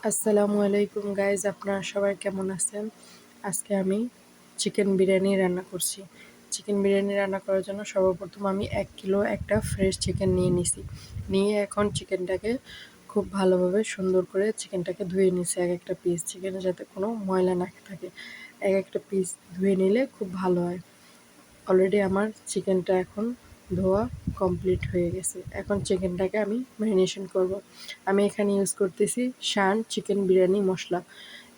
আসসালামু আলাইকুম গাইজ, আপনারা সবাই কেমন আছেন? আজকে আমি চিকেন বিরিয়ানি রান্না করছি। চিকেন বিরিয়ানি রান্না করার জন্য সর্বপ্রথম আমি 1 কিলো একটা ফ্রেশ চিকেন নিয়ে নিছি। নিয়ে এখন চিকেনটাকে খুব ভালোভাবে সুন্দর করে চিকেনটাকে ধুয়ে নিছি। এক একটা পিস চিকেনে যাতে কোনো ময়লা না থাকে, এক একটা পিস ধুয়ে নিলে খুব ভালো হয়। অলরেডি আমার চিকেনটা এখন ধোয়া কমপ্লিট হয়ে গেছে। এখন চিকেনটাকে আমি ম্যারিনেশন করব। আমি এখানে ইউজ করতেছি শান চিকেন বিরিয়ানি মশলা।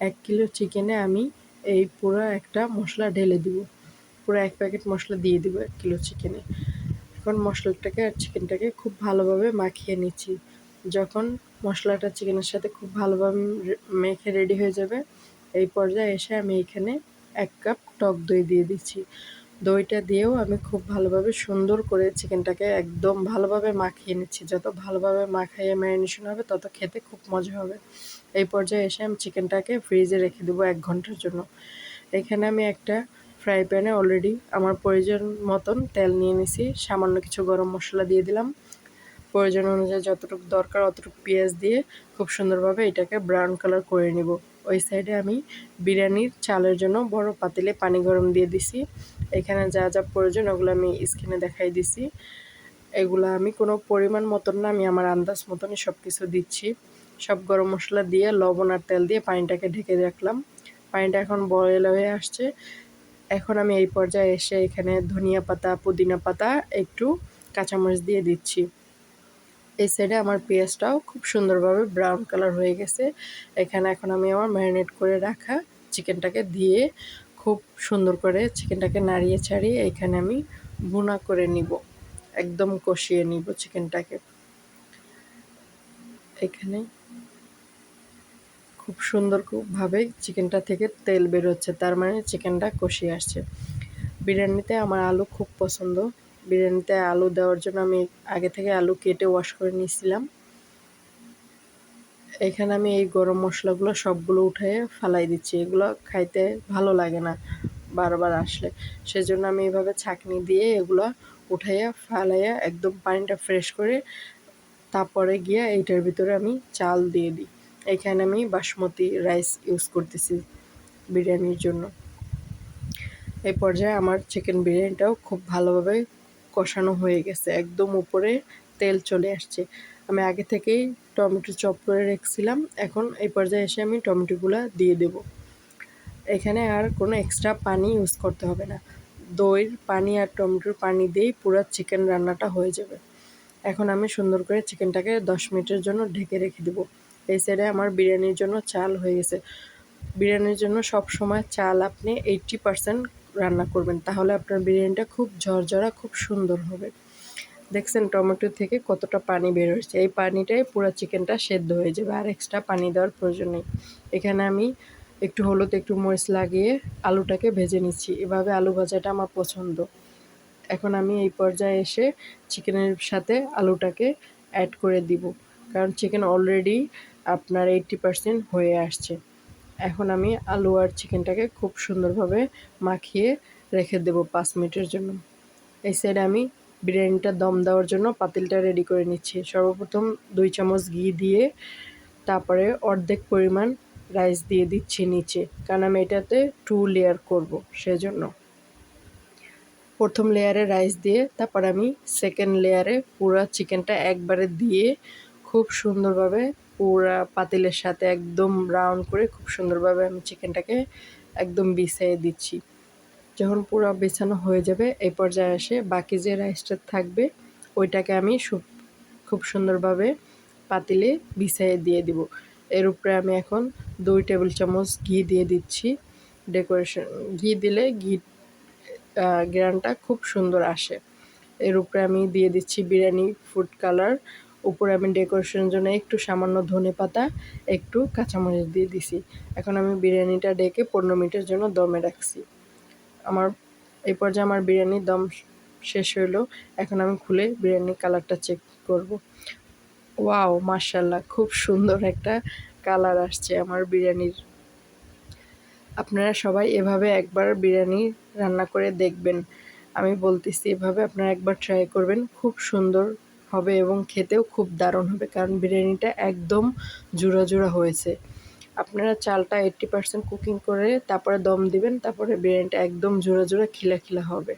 1 কিলো চিকেনে আমি এই পুরো একটা মশলা ঢেলে দিব, পুরো 1 প্যাকেট মশলা দিয়ে দিব 1 কিলো চিকেনে। এখন মশলাটাকে আর চিকেনটাকে খুব ভালোভাবে মাখিয়ে নিচ্ছি। যখন মশলাটা চিকেনের সাথে খুব ভালোভাবে মেখে রেডি হয়ে যাবে, এই পর্যায়ে এসে আমি এখানে 1 কাপ টক দই দিয়ে দিচ্ছি। দইটা দিয়েও আমি খুব ভালোভাবে সুন্দর করে চিকেনটাকে একদম ভালোভাবে মাখিয়ে নিচ্ছি। যত ভালোভাবে মাখাইয়ে ম্যারিনেশন হবে তত খেতে খুব মজা হবে। এই পর্যায়ে এসে আমি চিকেনটাকে ফ্রিজে রেখে দেবো 1 ঘন্টার জন্য। এখানে আমি একটা ফ্রাই প্যানে অলরেডি আমার প্রয়োজন মতন তেল নিয়ে নিছি, সামান্য কিছু গরম মশলা দিয়ে দিলাম, প্রয়োজন অনুযায়ী যতটুকু দরকার অতটুকু পেঁয়াজ দিয়ে খুব সুন্দরভাবে এটাকে ব্রাউন কালার করে নিব। ওই সাইডে আমি বিরিয়ানির চালের জন্য বড় পাতিলে পানি গরম দিয়ে দিছি। এখানে যা যা প্রয়োজন ওগুলো আমি স্ক্রিনে দেখাই দিছি। এগুলো আমি কোনো পরিমাণ মতন না, আমি আমার আন্দাজ মতনই সব কিছু দিচ্ছি। সব গরম মশলা দিয়ে লবণ আর তেল দিয়ে পানিটাকে ঢেকে রাখলাম। পানিটা এখন বয়েল হয়ে আসছে। এখন আমি এই পর্যায়ে এসে এখানে ধনিয়া পাতা, পুদিনা পাতা, একটু কাঁচামরিচ দিয়ে দিচ্ছি। এই সাইডে আমার পেঁয়াজটাও খুব সুন্দরভাবে ব্রাউন কালার হয়ে গেছে। এখানে এখন আমি আমার ম্যারিনেট করে রাখা চিকেনটাকে দিয়ে খুব সুন্দর করে চিকেনটাকে নাড়িয়ে ছাড়িয়ে এখানে আমি ভুনা করে নিব, একদম কষিয়ে নিব চিকেনটাকে। এখানে খুব সুন্দরভাবে চিকেনটা থেকে তেল বেরোচ্ছে, তার মানে চিকেনটা কষিয়ে আসছে। বিরিয়ানিতে আমার আলু খুব পছন্দ। বিরিয়ানিতে আলু দেওয়ার জন্য আমি আগে থেকে আলু কেটে ওয়াশ করে নিয়েছিলাম। এখানে আমি এই গরম মশলাগুলো সবগুলো উঠিয়ে ফালাই দিচ্ছি। এগুলো খাইতে ভালো লাগে না বারবার আসলে, সেজন্য আমি এইভাবে ছাঁকনি দিয়ে এগুলো উঠাইয়া ফালাইয়া একদম পানিটা ফ্রেশ করে তারপরে গিয়ে এইটার ভিতরে আমি চাল দিয়ে দিই। এখানে আমি বাসমতি রাইস ইউজ করতেছি বিরিয়ানির জন্য। এই পর্যায়ে আমার চিকেন বিরিয়ানিটাও খুব ভালোভাবে কষানো হয়ে গেছে, একদম উপরে তেল চলে আসছে। আমি আগে থেকেই টমেটো চপ করে রেখেছিলাম। এখন এই পর্যায়ে এসে আমি টমেটোগুলো দিয়ে দেব। এখানে আর কোনো এক্সট্রা পানি ইউজ করতে হবে না। দইয়ের পানি আর টমেটোর পানি দিয়েই পুরো চিকেন রান্নাটা হয়ে যাবে। এখন আমি সুন্দর করে চিকেনটাকে 10 মিনিটের জন্য ঢেকে রেখে দেবো। এই সাইডে আমার বিরিয়ানির জন্য চাল হয়ে গেছে। বিরিয়ানির জন্য সব সময় চাল আপনি 80% রান্না করবেন, তাহলে আপনার বিরিয়ানিটা খুব ঝরঝরা, খুব সুন্দর হবে। দেখছেন টমেটো থেকে কতটা পানি বের হচ্ছে, এই পানিটাই পুরো চিকেনটা সেদ্ধ হয়ে যাবে, আর এক্সট্রা পানি দেওয়ার প্রয়োজন নেই। এখানে আমি একটু হলুদ, একটু মরিচ লাগিয়ে আলুটাকে ভেজে নিচ্ছি। এভাবে আলু ভাজাটা আমার পছন্দ। এখন আমি এই পর্যায়ে এসে চিকেনের সাথে আলুটাকে অ্যাড করে দিব, কারণ চিকেন অলরেডি আপনার 80% হয়ে আসছে। এখন আমি আলু আর চিকেনটাকে খুব সুন্দরভাবে মাখিয়ে রেখে দেব 5 মিনিটের জন্য। এই সাইডে আমি বিরিয়ানিটা দম দেওয়ার জন্য পাতিলটা রেডি করে নিচ্ছি। সর্বপ্রথম 2 চামচ ঘি দিয়ে তারপরে অর্ধেক পরিমাণ রাইস দিয়ে দিচ্ছি নিচে, কারণ আমি এটাতে 2 লেয়ার করব, সেজন্য। প্রথম লেয়ারে রাইস দিয়ে তারপর আমি সেকেন্ড লেয়ারে পুরো চিকেনটা একবারে দিয়ে খুব সুন্দরভাবে পুরো পাতিলের সাথে একদম ব্রাউন করে খুব সুন্দরভাবে আমি চিকেনটাকে একদম বিছিয়ে দিচ্ছি। যখন পুরো বিছানো হয়ে যাবে এই পর্যায়ে এসে বাকি যে রাইসটা থাকবে ওইটাকে আমি খুব সুন্দরভাবে পাতিলে বিছিয়ে দিয়ে দিব। এর উপরে আমি এখন 2 টেবিল চামচ ঘি দিয়ে দিচ্ছি। ডেকোরেশন ঘি দিলে ঘ্রাণটা খুব সুন্দর আসে। এর উপরে আমি দিয়ে দিচ্ছি বিরিয়ানি ফুড কালার। উপরে আমি ডেকোরেশনের জন্য একটু সামান্য ধনেপাতা, একটু কাঁচামরিচ দিয়ে দিছি। এখন আমি বিরিয়ানিটা ডেকে 15 মিনিটের জন্য দমে রাখছি। এই পর্যায়ে আমার বিরিয়ানির দম শেষ হলো। এখন আমি খুলে বিরিয়ানির কালারটা চেক করব। ওয়াও, মাশাআল্লাহ, খুব সুন্দর একটা কালার আসছে আমার বিরিয়ানির। আপনারা সবাই এভাবে একবার বিরিয়ানি রান্না করে দেখবেন। আমি বলতেছি এভাবে আপনারা একবার ট্রাই করবেন, খুব সুন্দর হবে এবং খেতেও খুব দারুণ হবে, কারণ বিরিয়ানিটা একদম জুড়া জুড়া হয়েছে। আপনারা চালটা 80% কুকিং করে তারপরে দম দিবেন, তারপরে বিরিয়ানিটা একদম জোড়া জোড়া খিলা খিলা হবে।